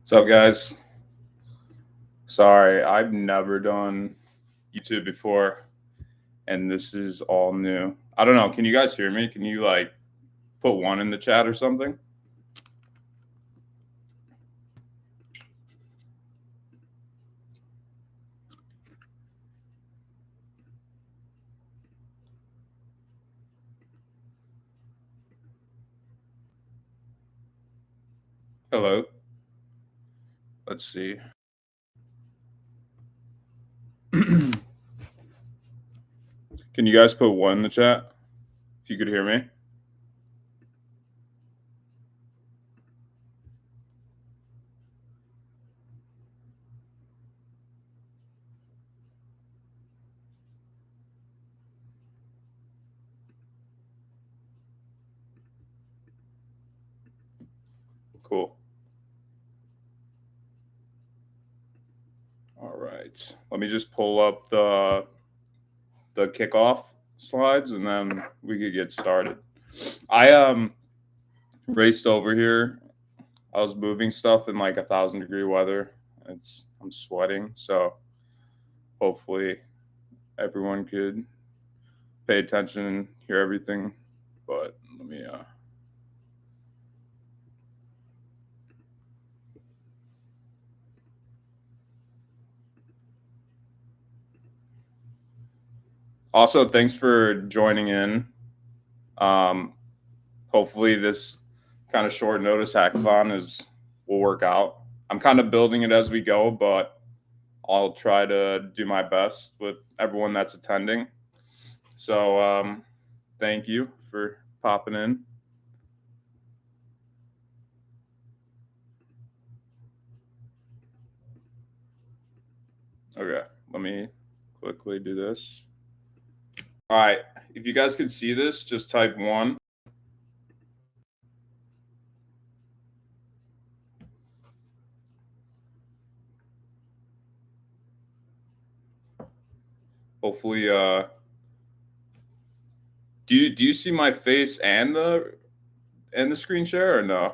What's up, guys? Sorry, I've never done YouTube before, and this is all new. I don't know. Can you guys hear me? Can you put one in the chat or something? Hello. Let's see. Can you guys put one in the chat if you could hear me? Cool. All right. Let me just pull up the kickoff slides, and then we could get started. I raced over here. I was moving stuff in like 1,000-degree weather. I'm sweating, so hopefully everyone could pay attention and hear everything. But let me also, thanks for joining in. Hopefully this kind of short notice hackathon will work out. I'm kind of building it as we go, but I'll try to do my best with everyone that's attending. So thank you for popping in. Okay, let me quickly do this. All right, if you guys can see this, just type 1. Hopefully, do you see my face and the screen share or no?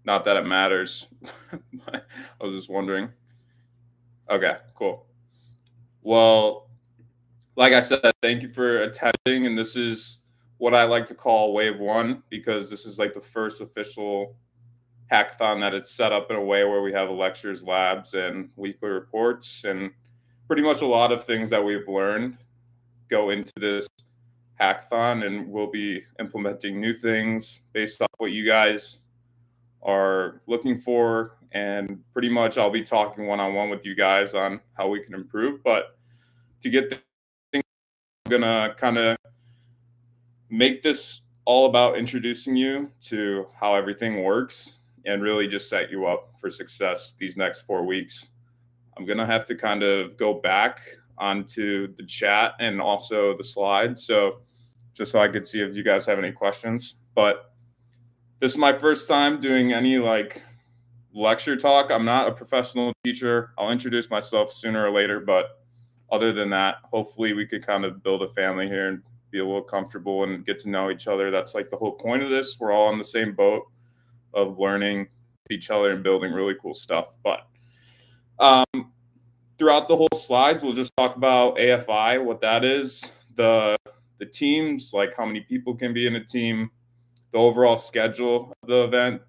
Not that it matters. I was just wondering. Okay, cool. Well, like I said, thank you for attending, and this is what I like to call Wave 1 because this is like the first official hackathon that it's set up in a way where we have lectures, labs, and weekly reports, and pretty much a lot of things that we've learned go into this hackathon, and we'll be implementing new things based off what you guys are looking for. And pretty much I'll be talking one-on-one with you guys on how we can improve. But to get things, I'm gonna kind of make this all about introducing you to how everything works and really just set you up for success these next 4 weeks. I'm gonna have to kind of go back onto the chat and also the slides, so just so I could see if you guys have any questions. But this is my first time doing any lecture talk. I'm not a professional teacher. I'll introduce myself sooner or later, but other than that, hopefully we could kind of build a family here and be a little comfortable and get to know each other. That's like the whole point of this. We're all on the same boat of learning each other and building really cool stuff. But throughout the whole slides, we'll just talk about AFI, what that is, the teams, like how many people can be in a team, the overall schedule of the event,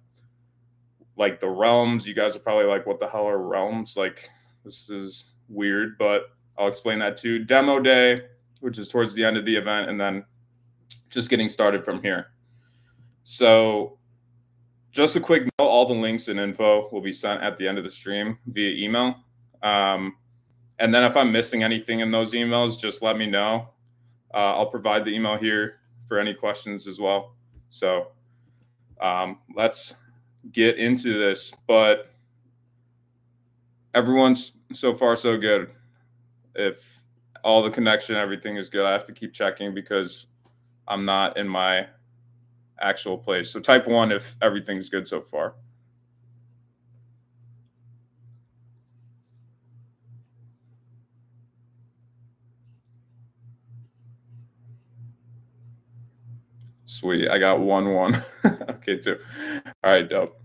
like the realms. You guys are probably like, what the hell are realms? Like, this is weird, but I'll explain that too. Demo day, which is towards the end of the event, and then just getting started from here. So just a quick note, all the links and info will be sent at the end of the stream via email. And then if I'm missing anything in those emails, just let me know. I'll provide the email here for any questions as well. So let's get into this. But everyone's so far so good. If all the connection, everything is good, I have to keep checking because I'm not in my actual place. So type 1 if everything's good so far. Sweet. I got 1-1. Okay, 2. All right, dope.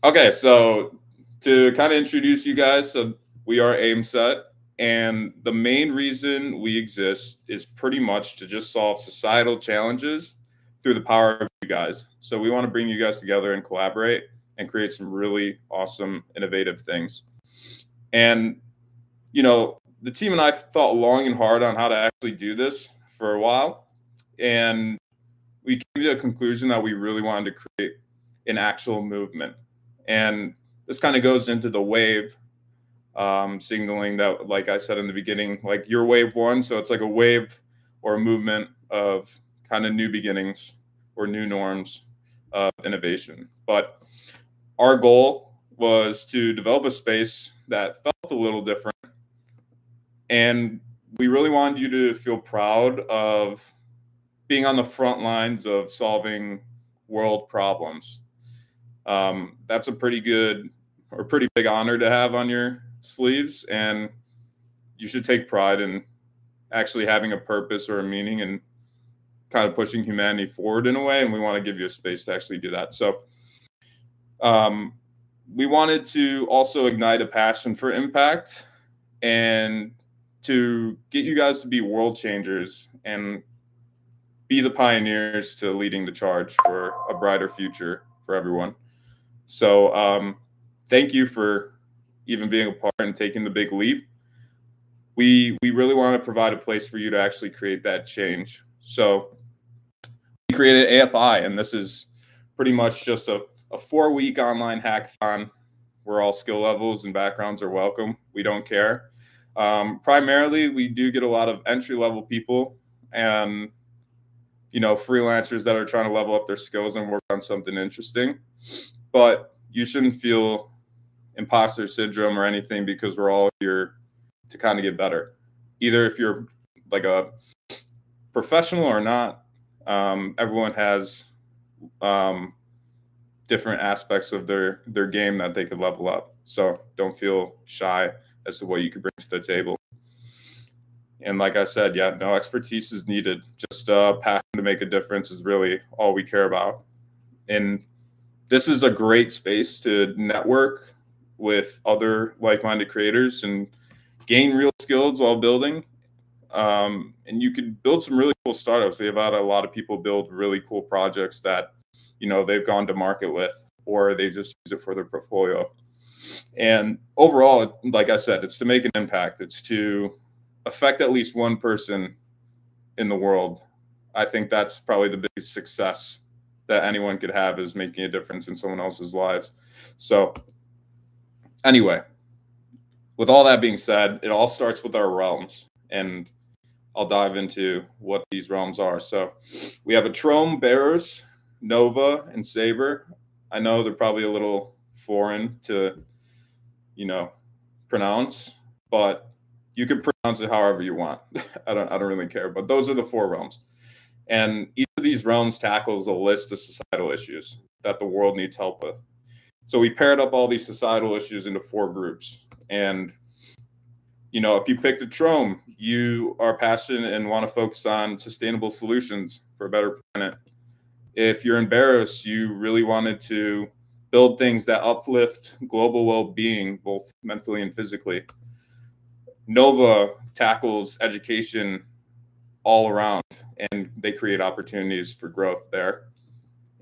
Okay, so to kind of introduce you guys, so we are AimSet, and the main reason we exist is pretty much to just solve societal challenges through the power of you guys. So we want to bring you guys together and collaborate and create some really awesome, innovative things. And the team and I thought long and hard on how to actually do this for a while, and we came to a conclusion that we really wanted to create an actual movement. And this kind of goes into the wave signaling that, like I said in the beginning, like your wave one. So it's like a wave or a movement of kind of new beginnings or new norms of innovation. But our goal was to develop a space that felt a little different. And we really wanted you to feel proud of being on the front lines of solving world problems. That's a pretty good or pretty big honor to have on your sleeves, and you should take pride in actually having a purpose or a meaning and kind of pushing humanity forward in a way. And we want to give you a space to actually do that. So, we wanted to also ignite a passion for impact and to get you guys to be world changers and be the pioneers to leading the charge for a brighter future for everyone. So, thank you for even being a part and taking the big leap. We really want to provide a place for you to actually create that change. So we created AFI, and this is pretty much just a 4-week online hackathon where all skill levels and backgrounds are welcome. We don't care. Primarily, we do get a lot of entry level people and freelancers that are trying to level up their skills and work on something interesting. But you shouldn't feel imposter syndrome or anything because we're all here to kind of get better. Either if you're like a professional or not, everyone has different aspects of their game that they could level up. So don't feel shy as to what you could bring to the table. And like I said, yeah, no expertise is needed. Just passion to make a difference is really all we care about. And this is a great space to network with other like-minded creators and gain real skills while building. And you could build some really cool startups. We have had a lot of people build really cool projects that, they've gone to market with, or they just use it for their portfolio. And overall, like I said, it's to make an impact. It's to affect at least one person in the world. I think that's probably the biggest success that anyone could have, is making a difference in someone else's lives. So anyway, with all that being said, it all starts with our realms, and I'll dive into what these realms are. So we have a Trome, Bearers, Nova, and Saber. I know they're probably a little foreign to, pronounce, but you can pronounce it however you want. I don't really care. But those are the 4 realms. And each of these realms tackles a list of societal issues that the world needs help with. So we paired up all these societal issues into 4 groups. And, if you pick the Trome, you are passionate and want to focus on sustainable solutions for a better planet. If you're embarrassed, you really wanted to build things that uplift global well-being, both mentally and physically. Nova tackles education all around, and they create opportunities for growth there.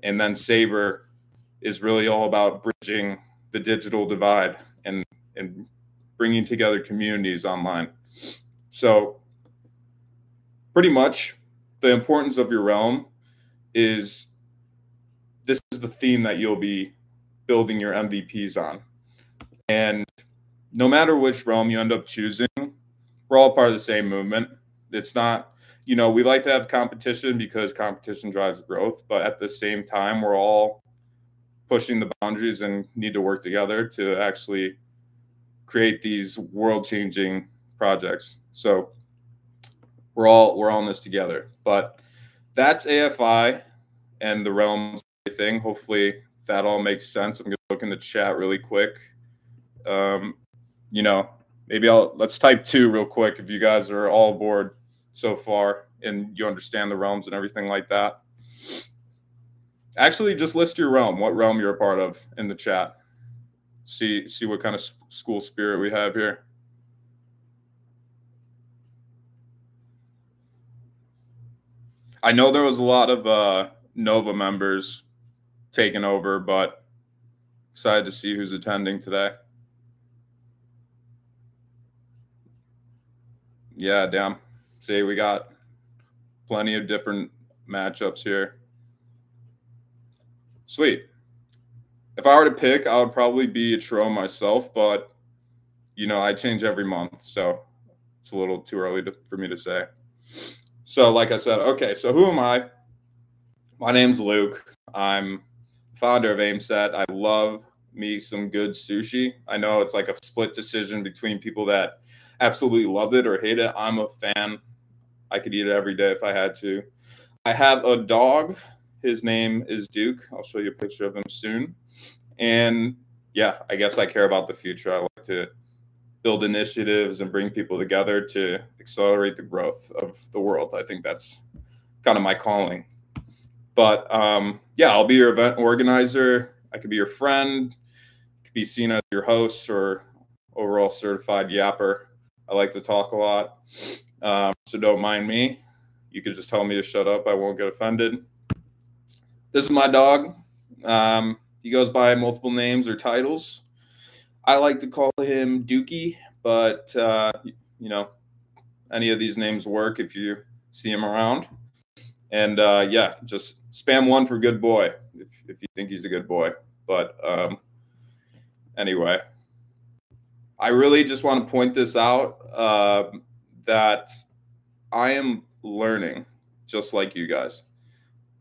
And then Saber is really all about bridging the digital divide and bringing together communities online. So pretty much the importance of your realm is, this is the theme that you'll be building your MVPs on. And no matter which realm you end up choosing, we're all part of the same movement. It's not, we like to have competition because competition drives growth, but at the same time, we're all pushing the boundaries and need to work together to actually create these world-changing projects. So we're all in this together. But that's AFI and the realms thing. Hopefully that all makes sense. I'm going to look in the chat really quick. Maybe let's type 2 real quick if you guys are all aboard so far and you understand the realms and everything like that. Actually, just list your realm, what realm you're a part of, in the chat. See what kind of school spirit we have here. I know there was a lot of Nova members taking over, but excited to see who's attending today. Yeah, damn. See, we got plenty of different matchups here. Sweet. If I were to pick, I would probably be a Tro myself, but I change every month, so it's a little too early for me to say. So, like I said, okay, so who am I? My name's Luke. I'm founder of AimSet. I love me some good sushi. I know it's like a split decision between people that absolutely love it or hate it. I'm a fan. I could eat it every day if I had to. I have a dog. His name is Duke. I'll show you a picture of him soon. And yeah, I guess I care about the future. I like to build initiatives and bring people together to accelerate the growth of the world. I think that's kind of my calling. But yeah, I'll be your event organizer. I could be your friend. I could be seen as your host or overall certified yapper. I like to talk a lot. So don't mind me. You could just tell me to shut up. I won't get offended. This is my dog. He goes by multiple names or titles. I like to call him Dookie, but any of these names work if you see him around. And yeah, just spam one for good boy if you think he's a good boy. But anyway, I really just want to point this out that I am learning just like you guys.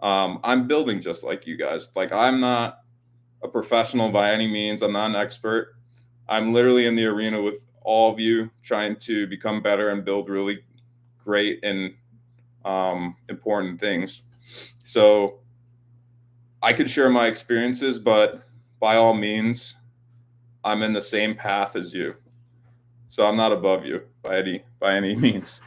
I'm building just like you guys. Like, I'm not a professional by any means. I'm not an expert. I'm literally in the arena with all of you trying to become better and build really great and important things. So I could share my experiences, but by all means, I'm in the same path as you. So I'm not above you by any means.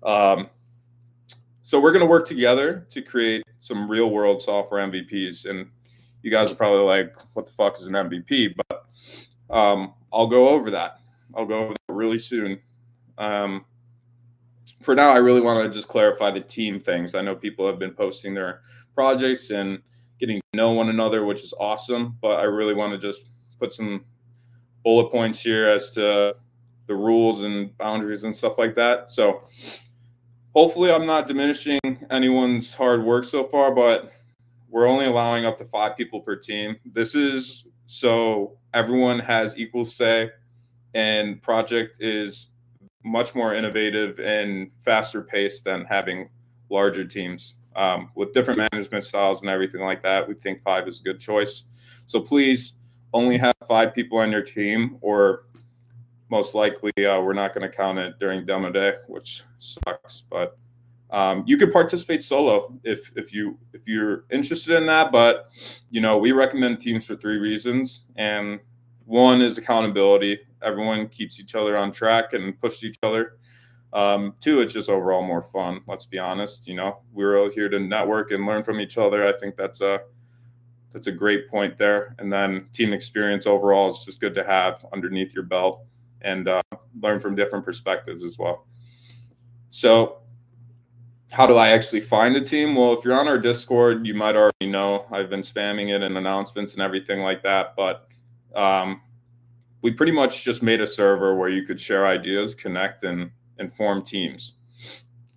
So we're going to work together to create some real world software MVPs. And you guys are probably like, what the fuck is an MVP? But I'll go over that. I'll go over that really soon. For now, I really want to just clarify the team things. I know people have been posting their projects and getting to know one another, which is awesome. But I really want to just put some bullet points here as to the rules and boundaries and stuff like that. So hopefully I'm not diminishing anyone's hard work so far, but we're only allowing up to 5 people per team. This is so everyone has equal say, and project is much more innovative and faster paced than having larger teams. With different management styles and everything like that, we think 5 is a good choice. So please only have 5 people on your team, or most likely we're not going to count it during demo day, which sucks. But you could participate solo if you're interested in that. But we recommend teams for 3 reasons, and one is accountability. Everyone keeps each other on track and pushes each other. 2, it's just overall more fun. Let's be honest. We're all here to network and learn from each other. I think that's a great point there. And then team experience overall is just good to have underneath your belt and learn from different perspectives as well. So how do I actually find a team? Well, if you're on our Discord, you might already know. I've been spamming it in announcements and everything like that. But we pretty much just made a server where you could share ideas, connect, and form teams.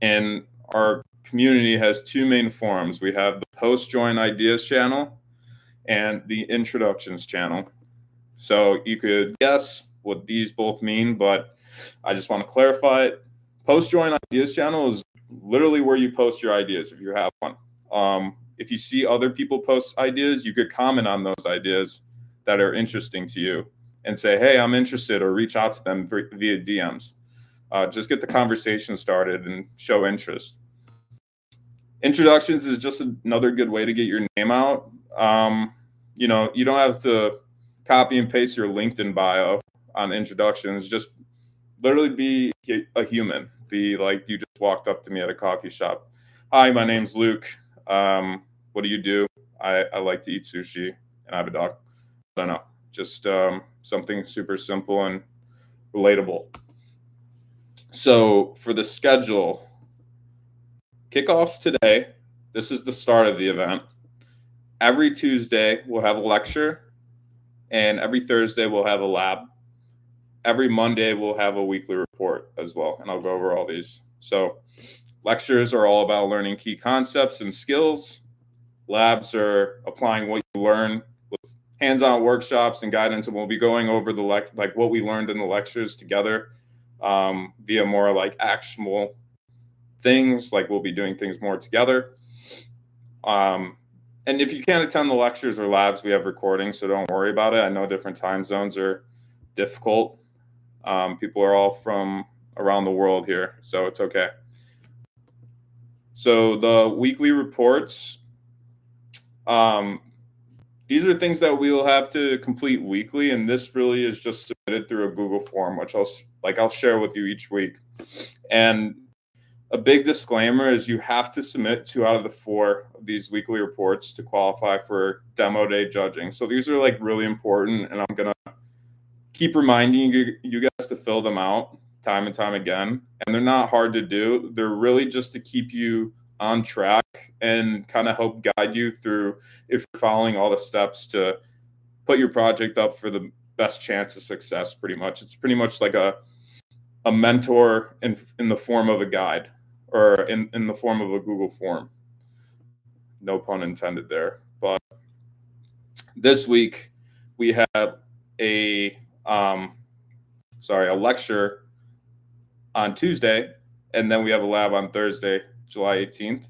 And our community has 2 main forums. We have the post-join ideas channel and the introductions channel. So you could guess what these both mean, but I just want to clarify it. Post-join ideas channel is literally where you post your ideas if you have one. If you see other people post ideas, you could comment on those ideas that are interesting to you and say, hey, I'm interested, or reach out to them via DMs. Just get the conversation started and show interest. Introductions is just another good way to get your name out. You don't have to copy and paste your LinkedIn bio on introductions. Just literally be a human. Be like you just walked up to me at a coffee shop. Hi, my name's Luke. What do you do? I like to eat sushi and I have a dog. I don't know. Just something super simple and relatable. So for the schedule, kickoffs today. This is the start of the event. Every Tuesday, we'll have a lecture, and every Thursday, we'll have a lab. Every Monday, we'll have a weekly report as well, and I'll go over all these. So lectures are all about learning key concepts and skills. Labs are applying what you learn with hands-on workshops and guidance, and we'll be going over the like what we learned in the lectures together via more like actionable things. Like we'll be doing things more together. And if you can't attend the lectures or labs, we have recordings, so don't worry about it. I know different time zones are difficult. People are all from around the world here, so it's okay. So the weekly reports, these are things that we will have to complete weekly, and this really is just submitted through a Google form, which I'll share with you each week. And a big disclaimer is you have to submit 2 out of the 4 of these weekly reports to qualify for demo day judging. So these are like really important, and I'm gonna keep reminding you guys to fill them out time and time again. And they're not hard to do. They're really just to keep you on track and kind of help guide you through if you're following all the steps to put your project up for the best chance of success. Pretty much, it's pretty much like a mentor in the form of a guide, or in the form of a Google form. No pun intended there. But this week we have a lecture on Tuesday, and then we have a lab on Thursday, July 18th.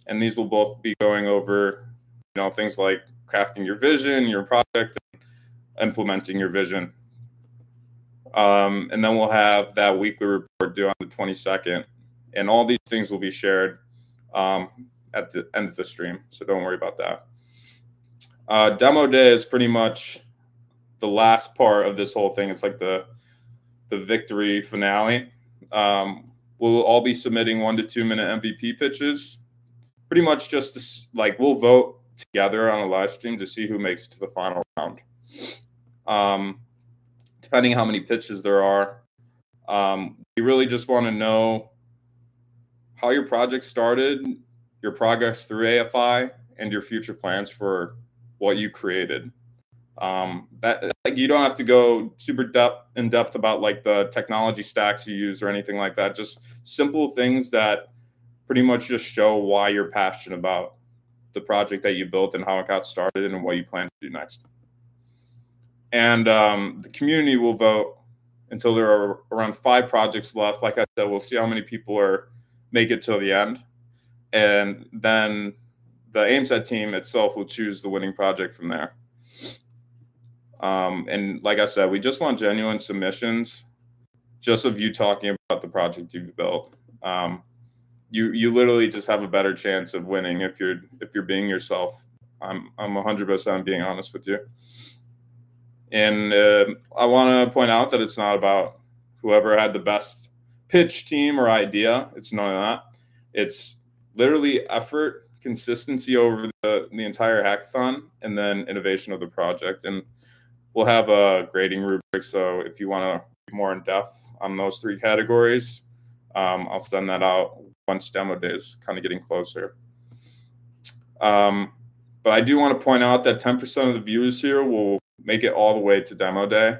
And these will both be going over, things like crafting your vision, your project, and implementing your vision. And then we'll have that weekly report due on the 22nd. And all these things will be shared at the end of the stream, so don't worry about that. Demo day is pretty much the last part of this whole thing. It's like the victory finale. We'll all be submitting 1 to 2 minute MVP pitches. Pretty much just we'll vote together on a live stream to see who makes it to the final round. Depending how many pitches there are, we really just want to know how your project started, your progress through AFI, and your future plans for what you created. You don't have to go super in depth about like the technology stacks you use or anything like that. Just simple things that pretty much just show why you're passionate about the project that you built and how it got started and what you plan to do next. And the community will vote until there are around 5 projects left. Like I said, we'll see how many people make it till the end. And then the AIMSET team itself will choose the winning project from there. And like I said, we just want genuine submissions, just of you talking about the project you've built. You literally just have a better chance of winning if you're being yourself. I'm 100% being honest with you. And I want to point out that it's not about whoever had the best pitch, team, or idea. It's none of that. It's literally effort, consistency over the entire hackathon, and then innovation of the project. And we'll have a grading rubric. So if you want to be more in depth on those 3 categories, I'll send that out once demo day is kind of getting closer. But I do want to point out that 10% of the viewers here will make it all the way to demo day,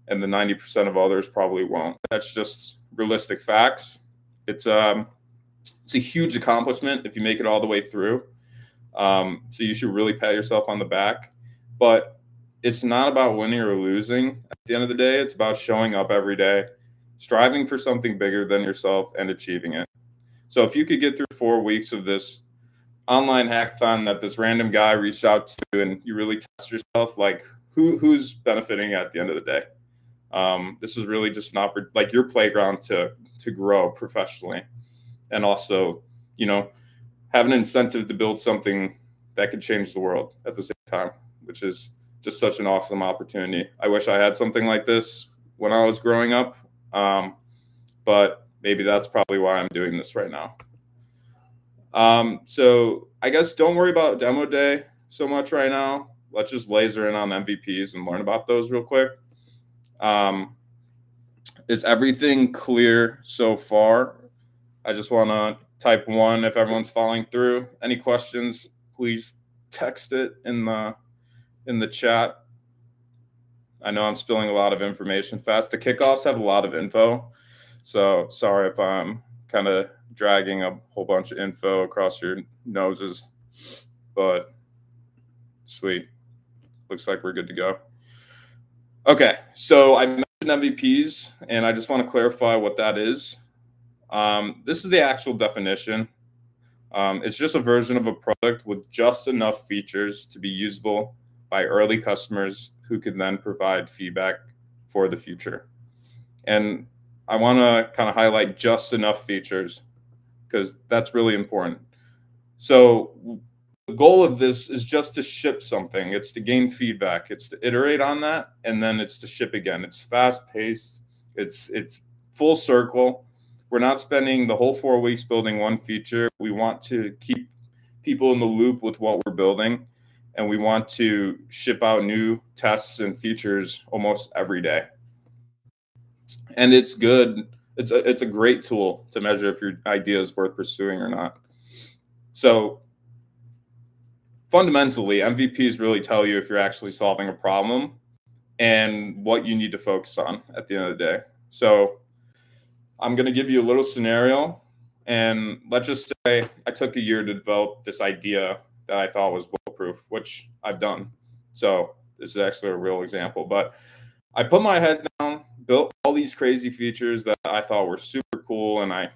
and the 90% of others probably won't. That's just realistic facts. It's a huge accomplishment if you make it all the way through. So you should really pat yourself on the back. But it's not about winning or losing. At the end of the day, it's about showing up every day, striving for something bigger than yourself, and achieving it. So if you could get through 4 weeks of this online hackathon that this random guy reached out to, and you really test yourself, like who's benefiting at the end of the day? This is really just like your playground to grow professionally, and also, have an incentive to build something that could change the world at the same time, which is just such an awesome opportunity. I wish I had something like this when I was growing up, but maybe that's probably why I'm doing this right now. So I guess don't worry about demo day so much right now. let's just laser in on MVPs and learn about those real quick. Is everything clear so far? I just want to type 1 if everyone's following through. Any questions, please text it in the chat. I know I'm spilling a lot of information fast. The kickoffs have a lot of info, so sorry if I'm kind of dragging a whole bunch of info across your noses, but sweet. Looks like we're good to go. Okay, so I mentioned MVPs, and I just want to clarify what that is. This is the actual definition. It's just a version of a product with just enough features to be usable by early customers who can then provide feedback for the future. And I want to kind of highlight just enough features because that's really important. So the goal of this is just to ship something. It's to gain feedback. It's to iterate on that, and then it's to ship again. It's fast paced. It's full circle. We're not spending the whole 4 weeks building one feature. We want to keep people in the loop with what we're building, and we want to ship out new tests and features almost every day. And it's good. It's a great tool to measure if your idea is worth pursuing or not. So fundamentally, MVPs really tell you if you're actually solving a problem and what you need to focus on at the end of the day. So I'm going to give you a little scenario, and let's just say I took a year to develop this idea that I thought was bulletproof, which I've done. So this is actually a real example, but I put my head down, built all these crazy features that I thought were super cool, and I'm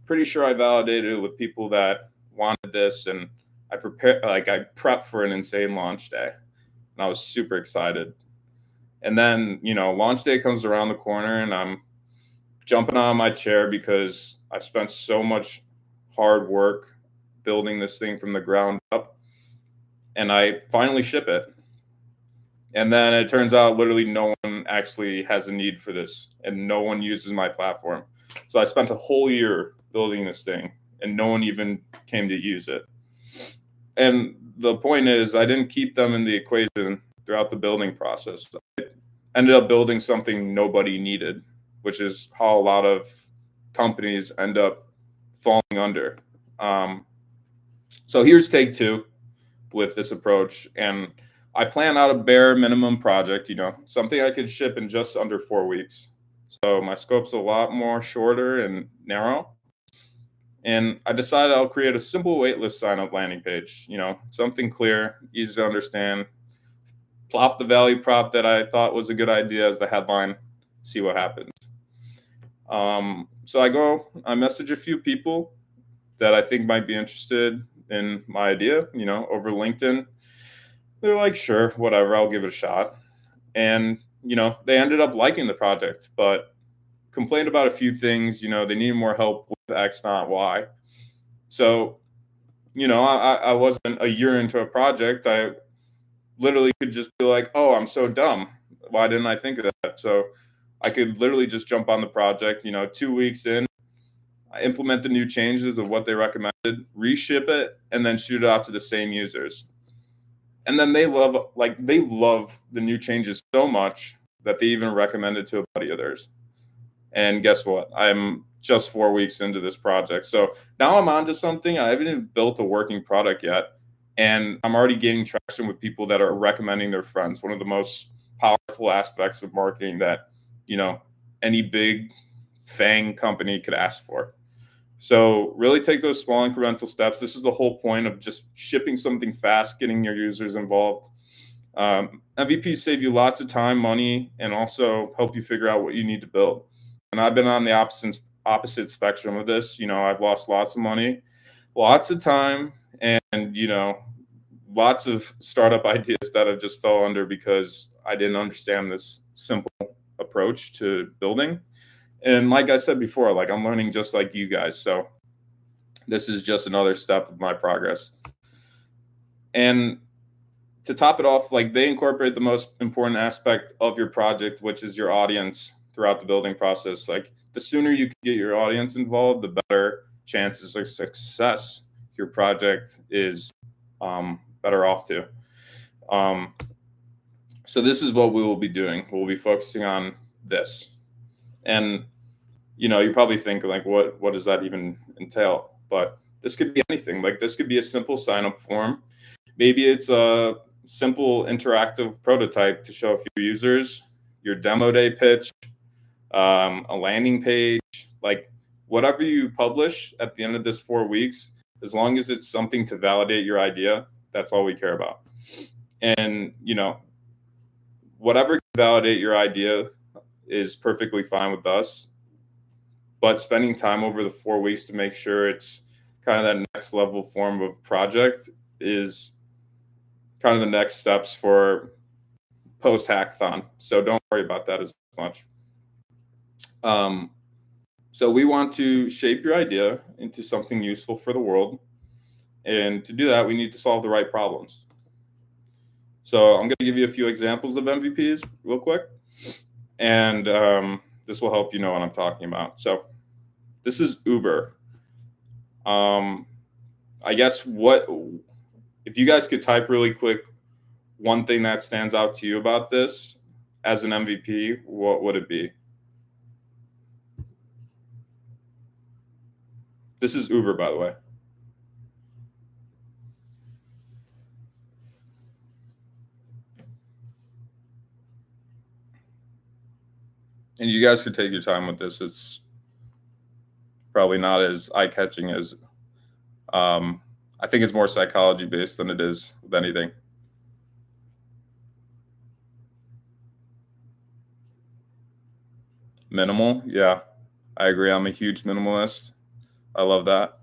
pretty sure I validated it with people that wanted this, and I prepped for an insane launch day, and I was super excited. And then, launch day comes around the corner, and I'm jumping on my chair because I spent so much hard work building this thing from the ground up, and I finally ship it. And then it turns out literally no one actually has a need for this, and no one uses my platform. So I spent a whole year building this thing, and no one even came to use it. And the point is, I didn't keep them in the equation throughout the building process. I ended up building something nobody needed, which is how a lot of companies end up falling under. So here's take 2 with this approach. And I plan out a bare minimum project, something I could ship in just under 4 weeks. So my scope's a lot more shorter and narrow. And I decided I'll create a simple waitlist sign-up landing page, something clear, easy to understand. Plop the value prop that I thought was a good idea as the headline, see what happens. So I message a few people that I think might be interested in my idea, over LinkedIn. They're like, sure, whatever, I'll give it a shot. And, they ended up liking the project, but complained about a few things. They needed more help with X, not Y. So, I wasn't a year into a project. I literally could just be like, oh, I'm so dumb. Why didn't I think of that? So I could literally just jump on the project, 2 weeks in, I implement the new changes of what they recommended, reship it, and then shoot it out to the same users. And then they love the new changes so much that they even recommend it to a buddy of theirs. And guess what? I'm just 4 weeks into this project. So now I'm onto something. I haven't even built a working product yet. And I'm already gaining traction with people that are recommending their friends. One of the most powerful aspects of marketing that, any big FANG company could ask for. So really take those small incremental steps. This is the whole point of just shipping something fast, getting your users involved. MVPs save you lots of time, money, and also help you figure out what you need to build. And I've been on the opposite spectrum of this. I've lost lots of money, lots of time, and, lots of startup ideas that I just fell under because I didn't understand this simple approach to building. And like I said before, I'm learning just like you guys. So this is just another step of my progress. And to top it off, they incorporate the most important aspect of your project, which is your audience throughout the building process. The sooner you can get your audience involved, the better chances of success your project is better off to. So this is what we will be doing. We'll be focusing on this. And you probably think like, what does that even entail? But this could be anything. Like this could be a simple sign up form. Maybe it's a simple interactive prototype to show a few users, your demo day pitch, a landing page, like whatever you publish at the end of this 4 weeks, as long as it's something to validate your idea, that's all we care about. And, whatever can validate your idea is perfectly fine with us. But spending time over the 4 weeks to make sure it's kind of that next level form of project is kind of the next steps for post hackathon. So don't worry about that as much. So we want to shape your idea into something useful for the world. And to do that, we need to solve the right problems. So I'm going to give you a few examples of MVPs real quick. And this will help you know what I'm talking about. So this is Uber. I guess if you guys could type really quick one thing that stands out to you about this as an MVP, what would it be? This is Uber, by the way. And you guys could take your time with this. It's probably not as eye-catching as I think it's more psychology based than it is with anything. Minimal, yeah, I agree. I'm a huge minimalist. I love that.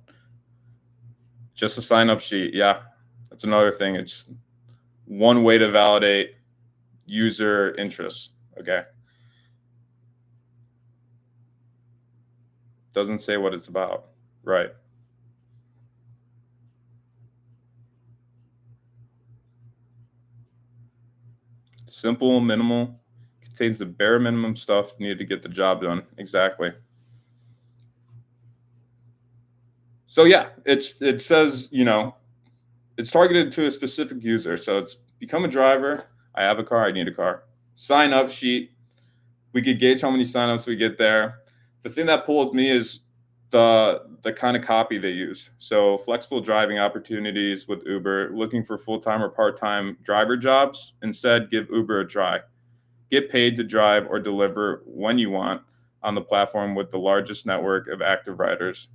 Just a sign-up sheet, yeah, that's another thing. It's one way to validate user interest. Okay, doesn't say what it's about, right? Simple, minimal, contains the bare minimum stuff needed to get the job done. Exactly. So yeah, it says, it's targeted to a specific user. So it's become a driver. I have a car. I need a car. Sign up sheet. We could gauge how many signups we get there. The thing that pulled me is the kind of copy they use. So flexible driving opportunities with Uber, looking for full-time or part-time driver jobs. Instead, give Uber a try. Get paid to drive or deliver when you want on the platform with the largest network of active riders.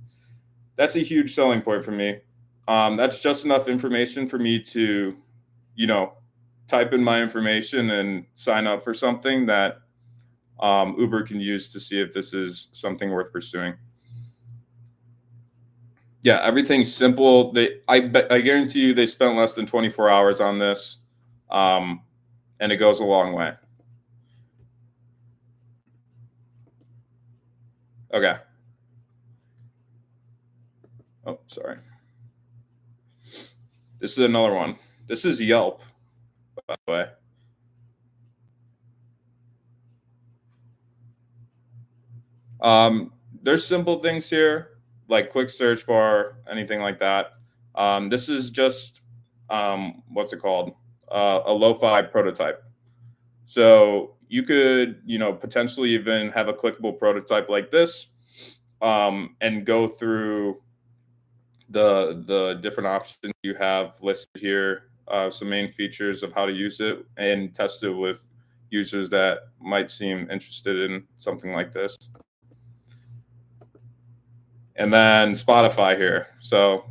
That's a huge selling point for me. That's just enough information for me to, type in my information and sign up for something that Uber can use to see if this is something worth pursuing. Yeah, everything's simple. I guarantee you, they spent less than 24 hours on this, and it goes a long way. Okay. Oh, sorry. This is another one. This is Yelp, by the way. There's simple things here, like quick search bar, anything like that. This is just what's it called? A lo-fi prototype. So you could, potentially even have a clickable prototype like this, and go through the different options you have listed here, some main features of how to use it, and test it with users that might seem interested in something like this. And then Spotify here. So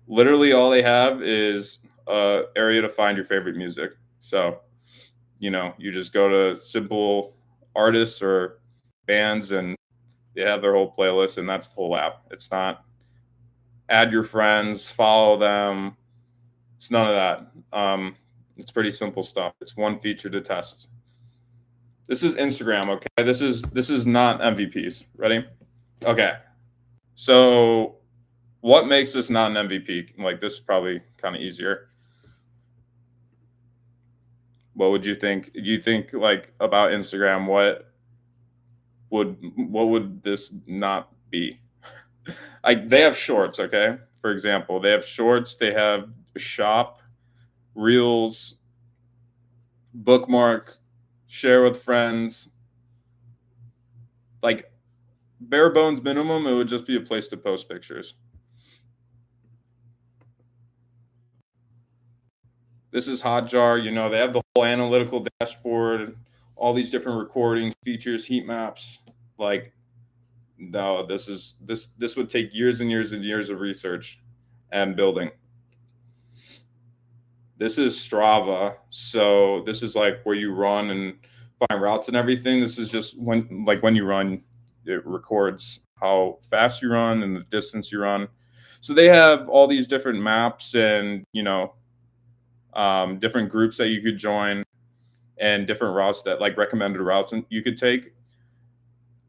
literally all they have is a area to find your favorite music. So, you just go to simple artists or bands and they have their whole playlist, and that's the whole app. It's not add your friends, follow them. It's none of that. It's pretty simple stuff. It's one feature to test. This is Instagram, okay? This is not MVPs. Ready? Okay. So what makes this not an MVP? Like, this is probably kind of easier. What would you think? You think like about Instagram, what would this not be? Like, they have shorts, okay? For example, they have shorts, they have shop, reels, bookmark, share with friends. Like bare bones minimum, it would just be a place to post pictures. This is Hotjar. They have the whole analytical dashboard, all these different recordings, features, heat maps. Like, no, this would take years and years and years of research and building. This is Strava. So this is like where you run and find routes and everything. This is just when you run, it records how fast you run and the distance you run. So they have all these different maps and different groups that you could join and different routes that like recommended routes you could take.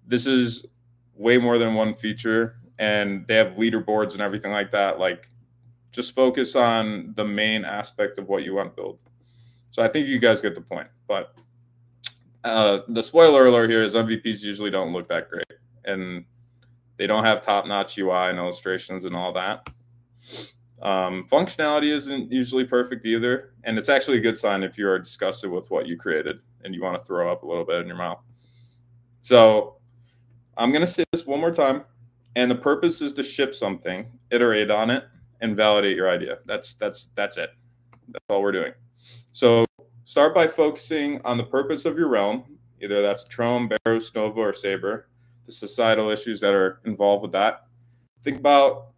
This is way more than one feature, and they have leaderboards and everything like that. Like, just focus on the main aspect of what you want to build. So I think you guys get the point. But the spoiler alert here is MVPs usually don't look that great, and they don't have top-notch UI and illustrations and all that. Functionality isn't usually perfect either, and it's actually a good sign if you are disgusted with what you created and you want to throw up a little bit in your mouth. So I'm going to say this one more time, and the purpose is to ship something, iterate on it, and validate your idea. That's it. That's all we're doing. So start by focusing on the purpose of your realm, either that's Trome, Barrows, Nova, or Saber, the societal issues that are involved with that. Think about,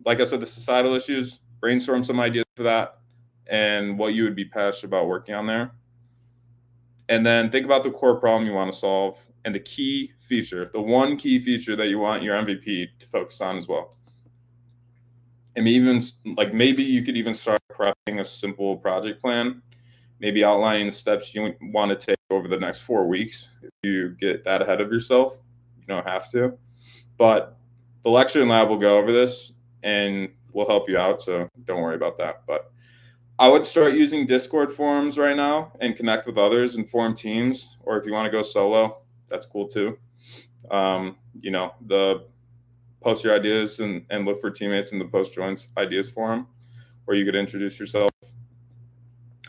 like I said, the societal issues, brainstorm some ideas for that and what you would be passionate about working on there. And then think about the core problem you want to solve and the key feature, the one key feature that you want your MVP to focus on as well. And maybe you could even start prepping a simple project plan, maybe outlining the steps you want to take over the next 4 weeks. If you get that ahead of yourself, you don't have to. But the lecture and lab will go over this and we'll help you out, so don't worry about that. But I would start using Discord forums right now and connect with others and form teams, or if you want to go solo, that's cool too. The post your ideas and look for teammates in the post joins ideas forum where you could introduce yourself.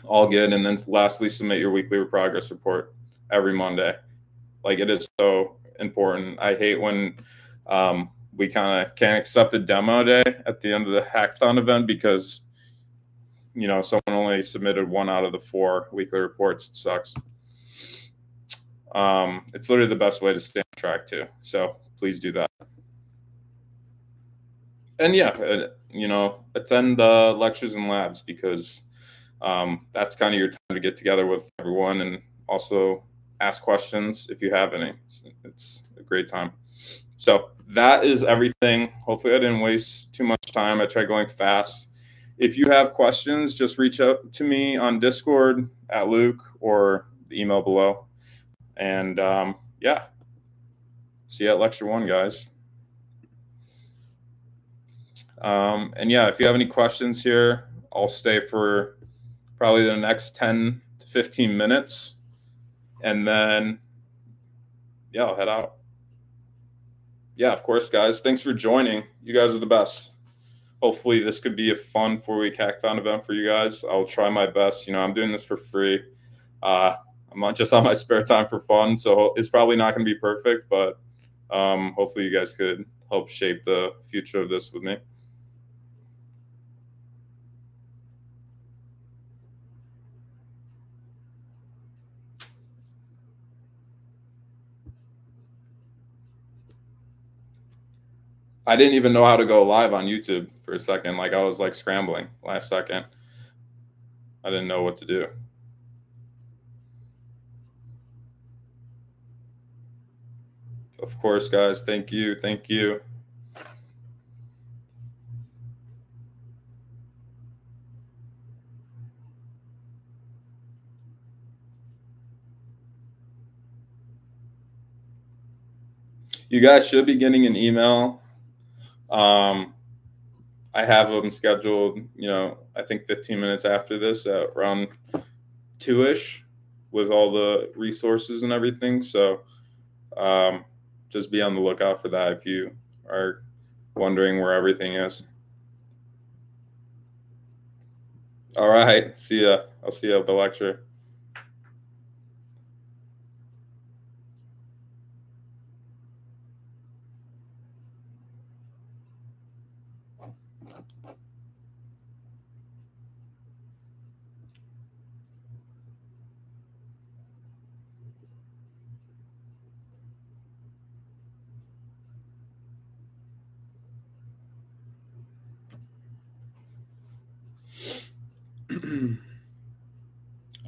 All good. And then lastly, submit your weekly progress report every Monday. Like, it is so important. I hate when we kind of can't accept a demo day at the end of the hackathon event because someone only submitted 1 out of the 4 weekly reports. It sucks. It's literally the best way to stay on track too. So please do that. And attend the lectures and labs because that's kind of your time to get together with everyone and also ask questions if you have any. It's a great time. So that is everything. Hopefully I didn't waste too much time. I tried going fast. If you have questions, just reach out to me on Discord at Luke or the email below. And see you at lecture 1, guys. If you have any questions here, I'll stay for probably the next 10 to 15 minutes. And then, I'll head out. Yeah, of course, guys. Thanks for joining. You guys are the best. Hopefully this could be a fun 4-week hackathon event for you guys. I'll try my best. I'm doing this for free. I'm not just on my spare time for fun, so it's probably not going to be perfect, but hopefully you guys could help shape the future of this with me. I didn't even know how to go live on YouTube for a second. Like, I was like scrambling last second. I didn't know what to do. Of course, guys. Thank you. Thank you. You guys should be getting an email. I have them scheduled, I think 15 minutes after this at around 2-ish with all the resources and everything. So just be on the lookout for that if you are wondering where everything is. All right. See ya. I'll see you at the lecture.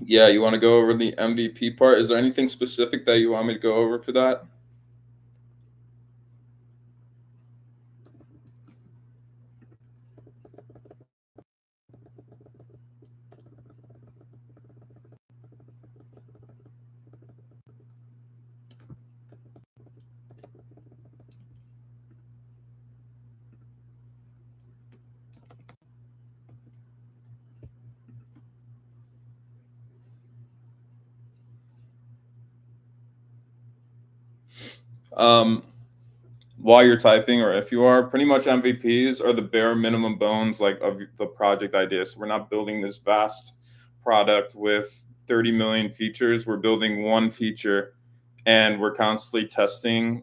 Yeah, you want to go over the MVP part? Is there anything specific that you want me to go over for that? Um, while you're typing, or if you are, pretty much MVPs are the bare minimum bones like of the project idea. So we're not building this vast product with 30 million features. We're building one feature, and we're constantly testing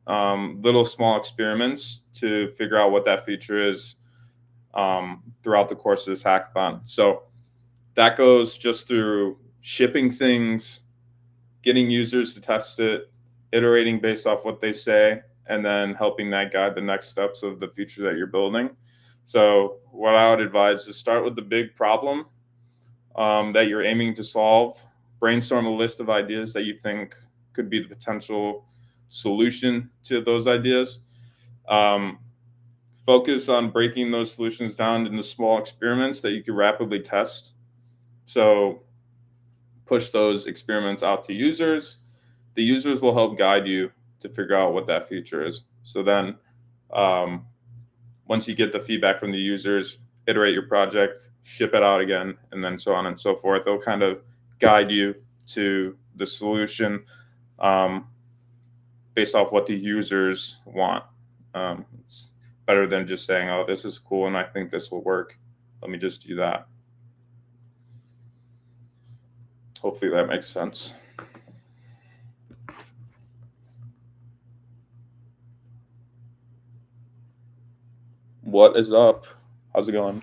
little small experiments to figure out what that feature is throughout the course of this hackathon. So that goes just through shipping things, getting users to test it, iterating based off what they say, and then helping that guide the next steps of the feature that you're building. So, what I would advise is start with the big problem that you're aiming to solve. Brainstorm a list of ideas that you think could be the potential solution to those ideas. Um, Focus on breaking those solutions down into small experiments that you can rapidly test. So, push those experiments out to users. The users will help guide you to figure out what that feature is. So then, um, once you get the feedback from the users, iterate your project, ship it out again, and then so on and so forth. They'll kind of guide you to the solution um, based off what the users want. It's better than just saying, "Oh, this is cool, and I think this will work. Let me just do that." Hopefully, that makes sense. What is up? How's it going?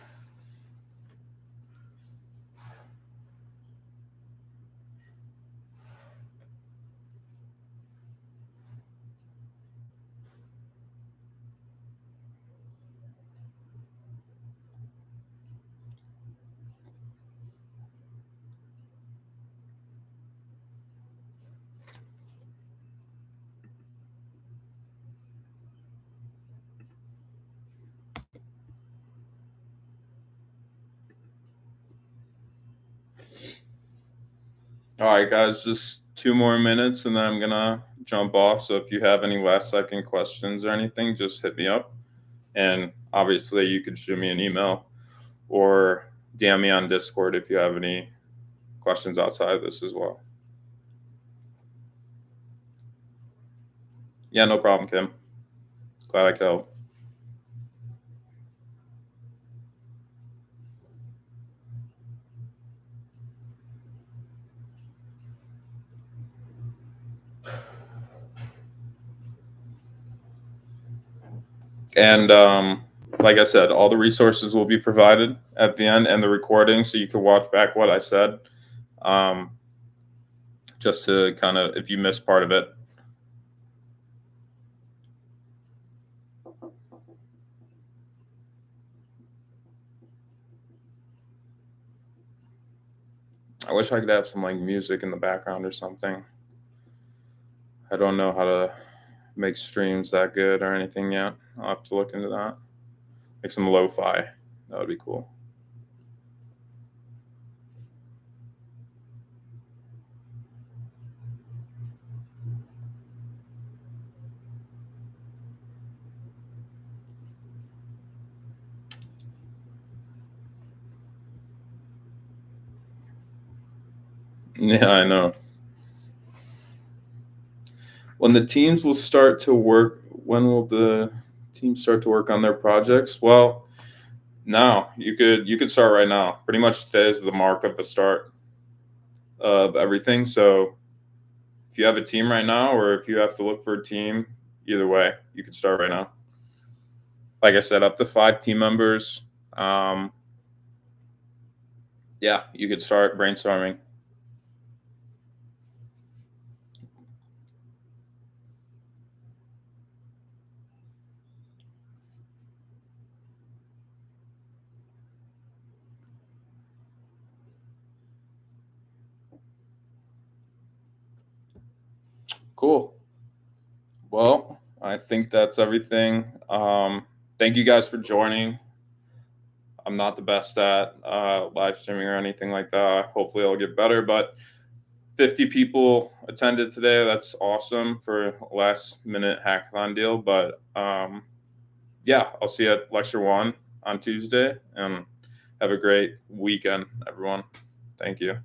All right, guys, just 2 more minutes and then I'm gonna jump off. So if you have any last second questions or anything, just hit me up. And obviously, you could shoot me an email or DM me on Discord if you have any questions outside of this as well. Yeah, no problem, Kim. Glad I could help. And like I said, all the resources will be provided at the end and the recording so you can watch back what I said. Um, just to kind of, if you missed part of it. I wish I could have some like music in the background or something. I don't know how to make streams that good or anything yet. I'll have to look into that. Make some lo-fi. That would be cool. Yeah, I know. When the teams will start to work, when will the teams start to work on their projects? Well, now you could start right now. Pretty much today is the mark of the start of everything. So if you have a team right now, or if you have to look for a team, either way, you can start right now. Like I said, up to 5 team members. Um, yeah, you could start brainstorming. Cool. Well, I think that's everything. Thank you guys for joining. I'm not the best at live streaming or anything like that. Hopefully I'll get better, but 50 people attended today. That's awesome for a last minute hackathon deal. But yeah, I'll see you at lecture 1 on Tuesday, and have a great weekend, everyone. Thank you.